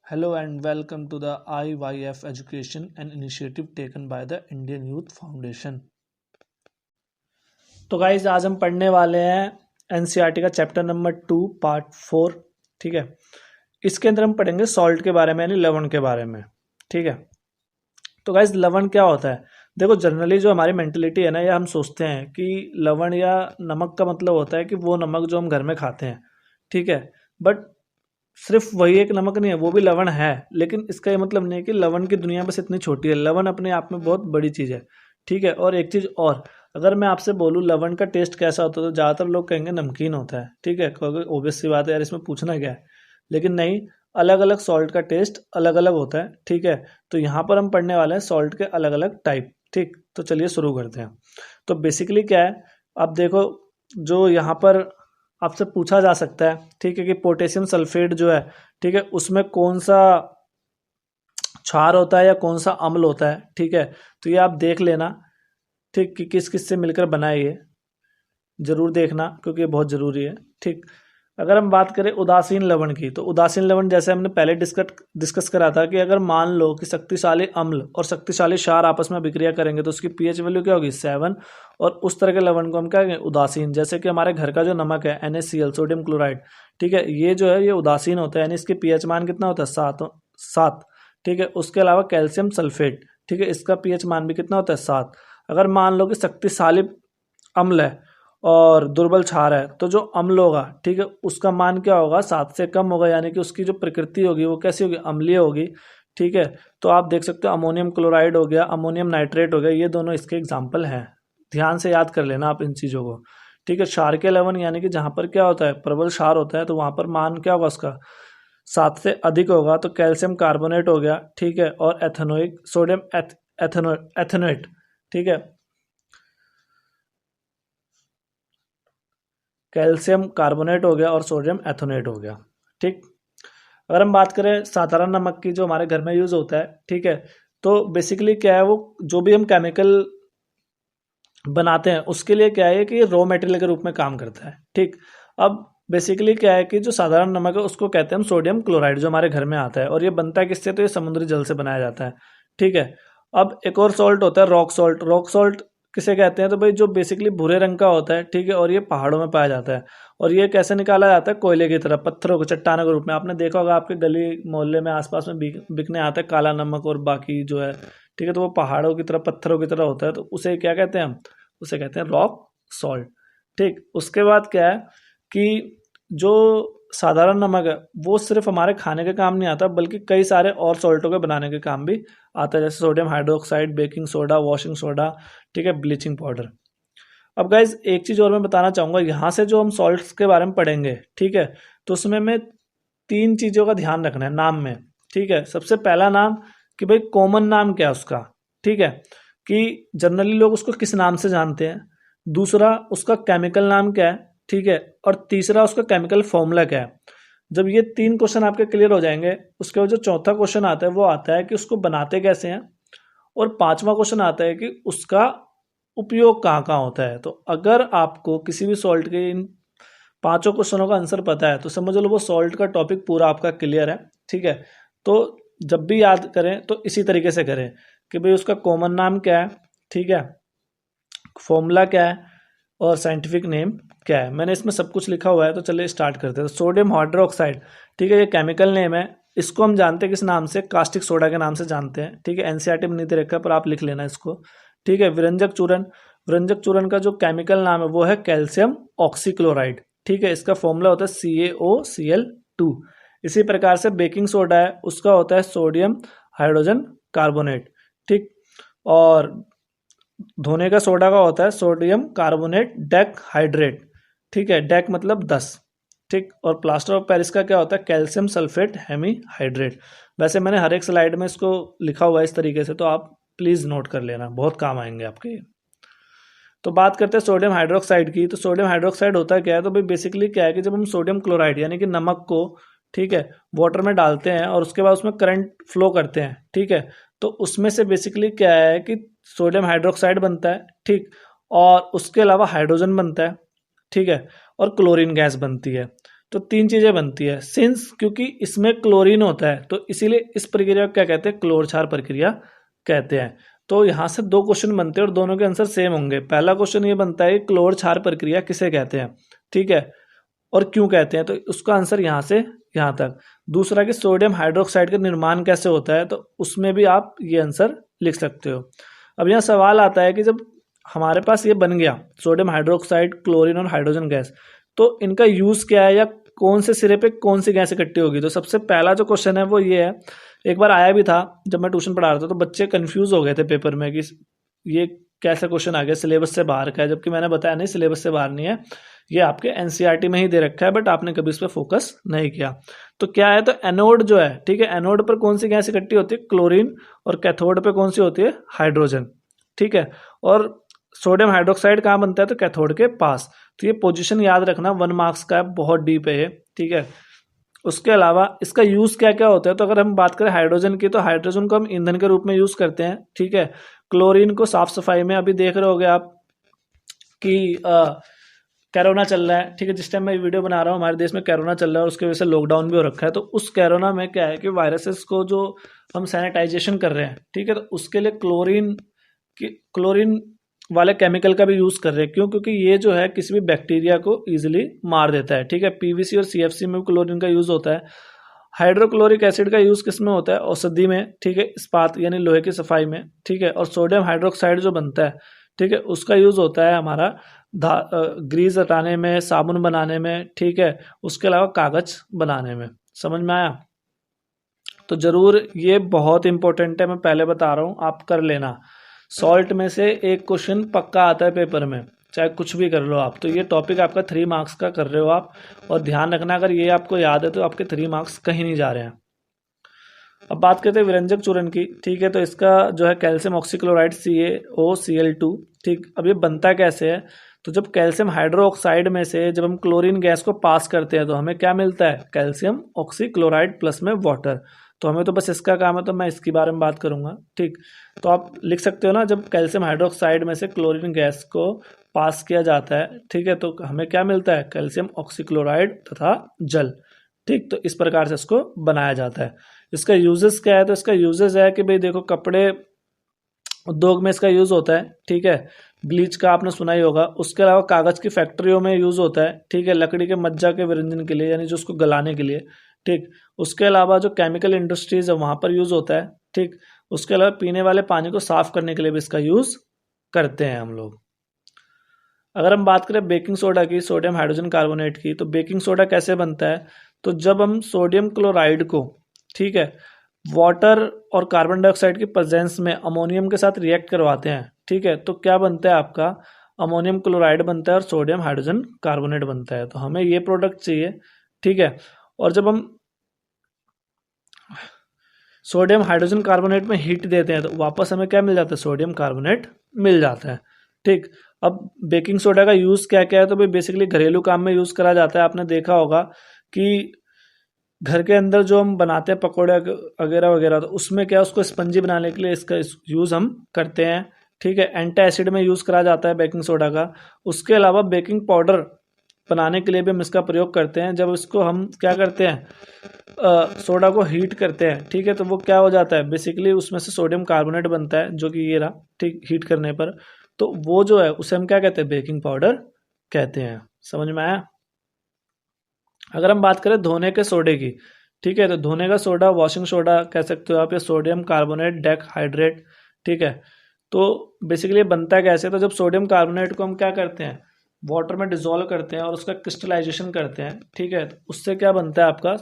Hello and welcome to the IYF Education, an initiative taken by the Indian Youth Foundation. तो guys आज हम पढ़ने वाले हैं एनसीईआरटी का चैप्टर नंबर 2 पार्ट 4। ठीक है, इसके अंदर हम पढ़ेंगे सॉल्ट के बारे में यानी लवण के बारे में। ठीक है, तो गाइज लवण क्या होता है? देखो, जनरली जो हमारी मेंटेलिटी है ना, ये हम सोचते हैं कि लवण या नमक का मतलब होता है कि वो नमक जो हम घर में खाते हैं। ठीक है, बट सिर्फ वही एक नमक नहीं है, वो भी लवण है, लेकिन इसका ये मतलब नहीं है कि लवण की दुनिया बस इतनी छोटी है। लवण अपने आप में बहुत बड़ी चीज़ है। ठीक है, और एक चीज़ और, अगर मैं आपसे बोलूँ लवण का टेस्ट कैसा होता है तो ज़्यादातर लोग कहेंगे नमकीन होता है। ठीक है, क्योंकि ऑब्वियस सी बात है यार, इसमें पूछना क्या है। लेकिन नहीं, अलग अलग सॉल्ट का टेस्ट अलग अलग होता है। ठीक है, तो यहाँ पर हम पढ़ने वाले हैं सॉल्ट के अलग अलग टाइप। ठीक, तो चलिए शुरू करते हैं। तो बेसिकली क्या है, आप देखो, जो यहाँ पर आपसे पूछा जा सकता है, ठीक है, कि पोटेशियम सल्फेट जो है, ठीक है, उसमें कौन सा क्षार होता है या कौन सा अम्ल होता है। ठीक है, तो ये आप देख लेना, ठीक, कि किस किस से मिलकर बना है ये जरूर देखना, क्योंकि ये बहुत जरूरी है। ठीक, अगर हम बात करें उदासीन लवण की, तो उदासीन लवण जैसे हमने पहले डिस्कस करा था कि अगर मान लो कि शक्तिशाली अम्ल और शक्तिशाली क्षार आपस में अभिक्रिया करेंगे तो उसकी पीएच वैल्यू क्या होगी, 7। और उस तरह के लवण को हम क्या कहेंगे, उदासीन। जैसे कि हमारे घर का जो नमक है NaCl, सोडियम क्लोराइड, ठीक है, ये जो है ये उदासीन होता है, यानी इसके पीएच मान कितना होता है, 7। ठीक है, उसके अलावा कैल्शियम सल्फेट, ठीक है, इसका पीएच मान भी कितना होता है, 7। अगर मान लो कि शक्तिशाली अम्ल है और दुर्बल क्षार है, तो जो अम्ल होगा, ठीक है, उसका मान क्या होगा, 7 से कम होगा, यानी कि उसकी जो प्रकृति होगी वो कैसी होगी, अम्लीय होगी। ठीक है, तो आप देख सकते हो अमोनियम क्लोराइड हो गया, अमोनियम नाइट्रेट हो गया, ये दोनों इसके एग्जाम्पल हैं। ध्यान से याद कर लेना आप इन चीज़ों को। ठीक है, क्षार के लवण यानी कि जहाँ पर क्या होता है, प्रबल क्षार होता है, तो वहाँ पर मान क्या होगा उसका, 7 से अधिक होगा। तो कैल्शियम कार्बोनेट हो गया, ठीक है, और एथेनोइक सोडियम एथेनोएट, ठीक है, कैल्शियम कार्बोनेट हो गया और सोडियम एथोनेट हो गया। ठीक, अगर हम बात करें साधारण नमक की जो हमारे घर में यूज होता है, ठीक है, तो बेसिकली क्या है, वो जो भी हम केमिकल बनाते हैं उसके लिए क्या है कि रॉ मटेरियल के रूप में काम करता है। ठीक, अब बेसिकली क्या है कि जो साधारण नमक है उसको कहते हैं हम सोडियम क्लोराइड, जो हमारे घर में आता है, और ये बनता है किससे, तो ये समुद्री जल से बनाया जाता है। ठीक है, अब एक और सॉल्ट होता है रॉक सॉल्ट। रॉक सॉल्ट किसे कहते हैं, तो भाई जो बेसिकली भूरे रंग का होता है, ठीक है, और ये पहाड़ों में पाया जाता है, और ये कैसे निकाला जाता है, कोयले की तरह, पत्थरों को, चट्टानों के रूप में। आपने देखा होगा आपके गली मोहल्ले में आसपास में बिकने आता है काला नमक और बाकी जो है, ठीक है, तो वो पहाड़ों की तरह, पत्थरों की तरह होता है, तो उसे क्या कहते हैं हम, उसे कहते हैं रॉक सॉल्ट। ठीक, उसके बाद क्या है कि जो साधारण नमक है वो सिर्फ हमारे खाने के काम नहीं आता, बल्कि कई सारे और सॉल्टों के बनाने के काम भी आता है, जैसे sodium hydroxide, baking soda, washing soda, ठीक है, ब्लीचिंग पाउडर। अब गाइज एक चीज़ और मैं बताना चाहूँगा, यहाँ से जो हम सॉल्ट्स के बारे में पढ़ेंगे, ठीक है, तो उसमें में 3 चीज़ों का ध्यान रखना है नाम में। ठीक है, सबसे पहला नाम कि भाई कॉमन नाम क्या है उसका, ठीक है, कि जनरली लोग उसको किस नाम से जानते हैं। दूसरा, उसका केमिकल नाम क्या है, ठीक है, और तीसरा, उसका केमिकल फॉर्मूला क्या है। जब ये 3 क्वेश्चन आपके क्लियर हो जाएंगे, उसके बाद जो चौथा क्वेश्चन आता है वो आता है कि उसको बनाते कैसे हैं, और 5वां क्वेश्चन आता है कि उसका उपयोग कहाँ कहाँ होता है। तो अगर आपको किसी भी सॉल्ट के इन 5 क्वेश्चनों का आंसर पता है तो समझ लो वो सॉल्ट का टॉपिक पूरा आपका क्लियर है। ठीक है, तो जब भी याद करें तो इसी तरीके से करें कि भाई उसका कॉमन नाम क्या है, ठीक है, फॉर्मूला क्या है, और साइंटिफिक नेम क्या है। मैंने इसमें सब कुछ लिखा हुआ है, तो चलिए स्टार्ट करते हैं। तो सोडियम हाइड्रोक्साइड, ठीक है, ये केमिकल नेम है, इसको हम जानते हैं किस नाम से, कास्टिक सोडा के नाम से जानते हैं। ठीक है, एनसीईआरटी में नहीं दे रखा है, पर आप लिख लेना इसको। ठीक है, विरंजक चूर्ण, विरंजक चूर्ण का जो केमिकल नाम है वो है कैल्शियम ऑक्सीक्लोराइड। ठीक है, इसका फॉर्मूला होता है CaOCl2। इसी प्रकार से बेकिंग सोडा है, उसका होता है सोडियम हाइड्रोजन कार्बोनेट। ठीक, और धोने का सोडा का होता है सोडियम कार्बोनेट डेक हाइड्रेट। ठीक है, डेक मतलब 10। ठीक, और प्लास्टर ऑफ पेरिस का क्या होता है, कैल्शियम सल्फेट हेमी हाइड्रेट। वैसे मैंने हर एक स्लाइड में इसको लिखा हुआ है इस तरीके से, तो आप प्लीज़ नोट कर लेना, बहुत काम आएंगे आपके। तो बात करते हैं सोडियम हाइड्रोक्साइड की। तो सोडियम हाइड्रोक्साइड होता क्या है, तो भाई बेसिकली क्या है कि जब हम सोडियम क्लोराइड यानी कि नमक को, ठीक है, वाटर में डालते हैं और उसके बाद उसमें करंट फ्लो करते हैं, ठीक है, तो उसमें से बेसिकली क्या है कि सोडियम हाइड्रोक्साइड बनता है। ठीक, और उसके अलावा हाइड्रोजन बनता है, ठीक है, और क्लोरीन गैस बनती है। तो 3 चीज़ें बनती है। सिंस क्योंकि इसमें क्लोरीन होता है तो इसीलिए इस प्रक्रिया को क्या कहते हैं, क्लोर क्षार प्रक्रिया कहते हैं। तो यहाँ से 2 क्वेश्चन बनते हैं और दोनों के आंसर सेम होंगे। पहला क्वेश्चन ये बनता है क्लोर क्षार प्रक्रिया किसे कहते हैं, ठीक है, और क्यों कहते हैं, तो उसका आंसर यहाँ से यहाँ तक। दूसरा कि सोडियम हाइड्रोक्साइड का निर्माण कैसे होता है, तो उसमें भी आप ये आंसर लिख सकते हो। अब यहाँ सवाल आता है कि जब हमारे पास ये बन गया सोडियम हाइड्रोक्साइड, क्लोरीन और हाइड्रोजन गैस, तो इनका यूज़ क्या है या कौन से सिरे पे कौन सी गैस इकट्ठी होगी। तो सबसे पहला जो क्वेश्चन है वो ये है, एक बार आया भी था जब मैं ट्यूशन पढ़ा रहा था तो बच्चे कंफ्यूज हो गए थे पेपर में कि ये कैसा क्वेश्चन आ गया, सिलेबस से बाहर का है, जबकि मैंने बताया नहीं सिलेबस से बाहर नहीं है, ये आपके एनसीईआरटी में ही दे रखा है, बट आपने कभी इस पर फोकस नहीं किया। तो क्या है, तो एनोड जो है, ठीक है, एनोड पर कौन सी गैस इकट्ठी होती है, क्लोरीन, और कैथोड पे कौन सी होती है, हाइड्रोजन, ठीक है। और सोडियम हाइड्रोक्साइड कहाँ बनता है, तो कैथोड के पास। तो ये पोजीशन याद रखना, 1 मार्क्स का है, बहुत डीप है ये, ठीक है। उसके अलावा इसका यूज़ क्या क्या होता है, तो अगर हम बात करें हाइड्रोजन की, तो हाइड्रोजन को हम ईंधन के रूप में यूज़ करते हैं, ठीक है। क्लोरीन को साफ सफाई में, अभी देख रहे होगे आप कि कोरोना चल रहा है, ठीक है, जिस टाइम मैं वीडियो बना रहा हूँ हमारे देश में कोरोना चल रहा है और उसकी वजह से लॉकडाउन भी हो रखा है। तो उस कोरोना में क्या है कि वायरसेस को जो हम सैनिटाइजेशन कर रहे हैं, ठीक है, तो उसके लिए क्लोरीन वाले केमिकल का भी यूज़ कर रहे हैं। क्यों, क्योंकि ये जो है किसी भी बैक्टीरिया को ईजिली मार देता है, ठीक है। पीवीसी और सीएफसी में भी क्लोरीन का यूज़ होता है। हाइड्रोक्लोरिक एसिड का यूज़ किस में होता है, औषधि में, ठीक है, इस्पात यानी लोहे की सफाई में, ठीक है। और सोडियम हाइड्रोक्साइड जो बनता है, ठीक है, उसका यूज़ होता है हमारा ग्रीस हटाने में, साबुन बनाने में, ठीक है, उसके अलावा कागज बनाने में। समझ में आया। तो जरूर ये बहुत इंपॉर्टेंट है, मैं पहले बता रहा हूँ, आप कर लेना। सॉल्ट में से एक क्वेश्चन पक्का आता है पेपर में, चाहे कुछ भी कर लो आप। तो ये टॉपिक आपका 3 मार्क्स का कर रहे हो आप, और ध्यान रखना अगर ये आपको याद है तो आपके 3 मार्क्स कहीं नहीं जा रहे हैं। अब बात करते हैं विरंजक चूर्ण की, ठीक है। तो इसका जो है कैल्शियम ऑक्सीक्लोराइड CaOCl2, ठीक। अब ये बनता कैसे है, तो जब कैल्शियम हाइड्रोक्साइड में से जब हम क्लोरीन गैस को पास करते हैं तो हमें क्या मिलता है, कैल्शियम ऑक्सीक्लोराइड प्लस में वाटर। तो हमें तो बस इसका काम है, तो मैं इसके बारे में बात करूंगा, ठीक। तो आप लिख सकते हो ना, जब कैल्शियम हाइड्रोक्साइड में से क्लोरीन गैस को पास किया जाता है, ठीक है, तो हमें क्या मिलता है, कैल्शियम ऑक्सीक्लोराइड तथा जल, ठीक। तो इस प्रकार से इसको बनाया जाता है। इसका यूजेस क्या है, तो इसका यूजेस है कि भाई देखो, कपड़े उद्योग में इसका यूज़ होता है, ठीक है। ब्लीच का आपने सुना ही होगा। उसके अलावा कागज़ की फैक्ट्रियों में यूज़ होता है, ठीक है, लकड़ी के मज्जा के विरंजन के लिए, यानी जो उसको गलाने के लिए, ठीक। उसके अलावा जो केमिकल इंडस्ट्रीज है वहाँ पर यूज़ होता है, ठीक। उसके अलावा पीने वाले पानी को साफ करने के लिए भी इसका यूज़ करते हैं हम लोग। अगर हम बात करें बेकिंग सोडा की, सोडियम हाइड्रोजन कार्बोनेट की, तो बेकिंग सोडा कैसे बनता है, तो जब हम सोडियम क्लोराइड को, ठीक है, वाटर और कार्बन डाइऑक्साइड की प्रेजेंस में अमोनियम के साथ रिएक्ट करवाते हैं, ठीक है, तो क्या बनता है आपका, अमोनियम क्लोराइड बनता है और सोडियम हाइड्रोजन कार्बोनेट बनता है। तो हमें ये प्रोडक्ट चाहिए, ठीक है। और जब हम सोडियम हाइड्रोजन कार्बोनेट में हीट देते हैं तो वापस हमें क्या मिल जाता है, सोडियम कार्बोनेट मिल जाता है, ठीक। अब बेकिंग सोडा का यूज़ क्या क्या है, तो भाई बेसिकली घरेलू काम में यूज़ करा जाता है। आपने देखा होगा कि घर के अंदर जो हम बनाते हैं पकौड़े वगैरह वगैरह, तो उसमें क्या, उसको स्पंजी बनाने के लिए इसका यूज़ हम करते हैं, ठीक है। एंटी एसिड में यूज़ करा जाता है बेकिंग सोडा का। उसके अलावा बेकिंग पाउडर बनाने के लिए भी हम इसका प्रयोग करते हैं। जब इसको हम क्या करते हैं, सोडा को हीट करते हैं, ठीक है, तो वो क्या हो जाता है, बेसिकली उसमें से सोडियम कार्बोनेट बनता है, जो कि ये रहा, ठीक, हीट करने पर। तो वो जो है उसे हम क्या कहते हैं, बेकिंग पाउडर कहते हैं। समझ में आया। अगर हम बात करें धोने के सोडे की, ठीक है, तो धोने का सोडा वॉशिंग सोडा कह सकते हो आप, या सोडियम कार्बोनेट डेकहाइड्रेट, ठीक है। तो बेसिकली बनता कैसे, तो जब सोडियम कार्बोनेट को हम क्या करते हैं, वाटर में डिजोल्व करते हैं और उसका क्रिस्टलाइजेशन करते हैं, ठीक है, तो उससे क्या बनता है आपका,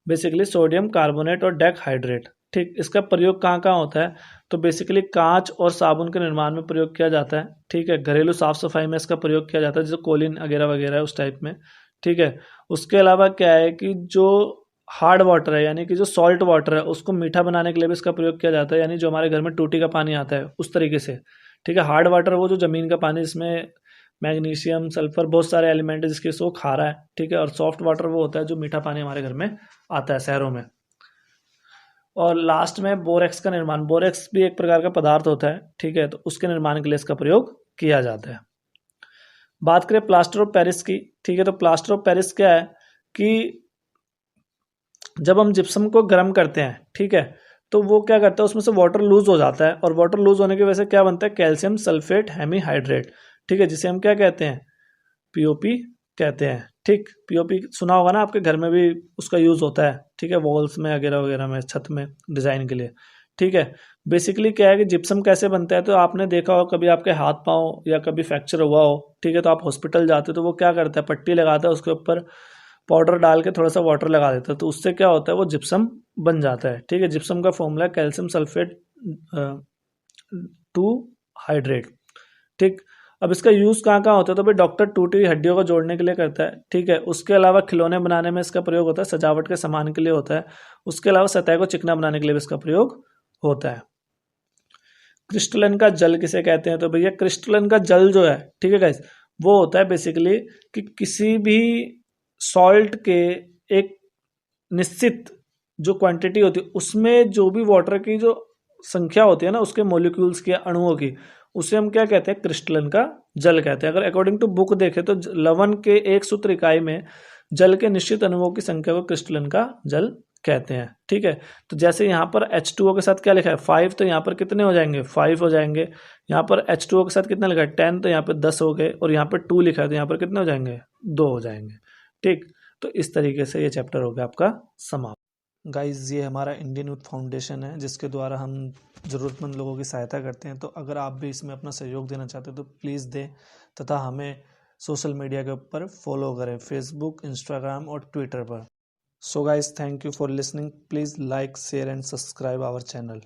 बेसिकली सोडियम कार्बोनेट और डेकहाइड्रेट, ठीक। इसका प्रयोग कहाँ कहाँ होता है, तो बेसिकली कांच और साबुन के निर्माण में प्रयोग किया जाता है, ठीक है। घरेलू साफ सफाई में इसका प्रयोग किया जाता है, जैसे कोलिन वगैरह वगैरह है उस टाइप में, ठीक है। उसके अलावा क्या है कि जो हार्ड वाटर है, यानी कि जो सॉल्ट वाटर है, उसको मीठा बनाने के लिए भी इसका प्रयोग किया जाता है, यानी जो हमारे घर में टूटी का पानी आता है उस तरीके से, ठीक है। हार्ड वाटर वो जो ज़मीन का पानी जिसमें मैग्नीशियम सल्फर बहुत सारे एलिमेंट है जिसके सो खारा है, ठीक है। और सॉफ्ट वाटर वो होता है जो मीठा पानी हमारे घर में आता है शहरों में। और लास्ट में बोरेक्स का निर्माण, बोरेक्स भी एक प्रकार का पदार्थ होता है, ठीक है, तो उसके निर्माण के लिए इसका प्रयोग किया जाता है। बात करें प्लास्टर ऑफ पेरिस की, ठीक है, तो प्लास्टर ऑफ पेरिस क्या है कि जब हम जिप्सम को गर्म करते हैं, ठीक है, तो वो क्या करता है, उसमें से वाटर लूज हो जाता है, और वाटर लूज होने की वजह से क्या बनता है, कैल्शियम सल्फेट हेमीहाइड्रेट, ठीक है, जिसे हम क्या कहते हैं, पीओपी कहते हैं। ठीक, पीओपी सुना होगा ना, आपके घर में भी उसका यूज़ होता है, ठीक है, वॉल्स में वगैरह वगैरह में, छत में डिज़ाइन के लिए। ठीक है, बेसिकली क्या है कि जिप्सम कैसे बनता है, तो आपने देखा हो कभी आपके हाथ पाँव या कभी फ्रैक्चर हुआ हो, ठीक है, तो आप हॉस्पिटल जाते हो तो वो क्या करता है, पट्टी लगाता है, उसके ऊपर पाउडर डाल के थोड़ा सा वाटर लगा देता है, तो उससे क्या होता है, वो जिप्सम बन जाता है। ठीक है, जिप्सम का फॉर्मूला है कैल्शियम सल्फेट 2 हाइड्रेट। ठीक, अब इसका यूज़ कहाँ कहाँ होता है, तो भाई डॉक्टर टूटी हुई हड्डियों को जोड़ने के लिए करता है। ठीक है, उसके अलावा खिलौने बनाने में इसका प्रयोग होता है, सजावट के सामान के लिए होता है, उसके अलावा सतह को चिकना बनाने के लिए भी इसका प्रयोग होता है। क्रिस्टलन का जल किसे कहते हैं, तो भैया क्रिस्टलन का जल जो है, ठीक है गाइस, वो होता है बेसिकली कि किसी भी सॉल्ट के एक निश्चित जो क्वांटिटी होती है, उसमें जो भी वाटर की जो संख्या होती है ना, उसके मॉलिक्यूल्स की, अणुओं की, उसे हम क्या कहते हैं, क्रिस्टलन का जल कहते हैं। अगर अकॉर्डिंग टू बुक देखें तो लवण के एक सूत्र इकाई में जल के निश्चित अणुओं की संख्या को क्रिस्टलन का जल कहते हैं। ठीक है, तो जैसे यहाँ पर H2O के साथ क्या लिखा है, 5, तो यहाँ पर कितने हो जाएंगे, 5 हो जाएंगे। यहाँ पर H2O के साथ कितना लिखा है, 10, तो यहाँ पर 10 हो गए, और यहाँ पर 2 लिखा है तो यहाँ पर कितने हो जाएंगे, 2 हो जाएंगे। ठीक, तो इस तरीके से ये चैप्टर हो गया आपका समाप्त। गाइज, ये हमारा इंडियन यूथ फाउंडेशन है, जिसके द्वारा हम ज़रूरतमंद लोगों की सहायता करते हैं। तो अगर आप भी इसमें अपना सहयोग देना चाहते हैं तो प्लीज़ दें, तथा हमें सोशल मीडिया के ऊपर फॉलो करें, फेसबुक, इंस्टाग्राम और ट्विटर पर। So guys, thank you for listening. Please like, share and subscribe our channel.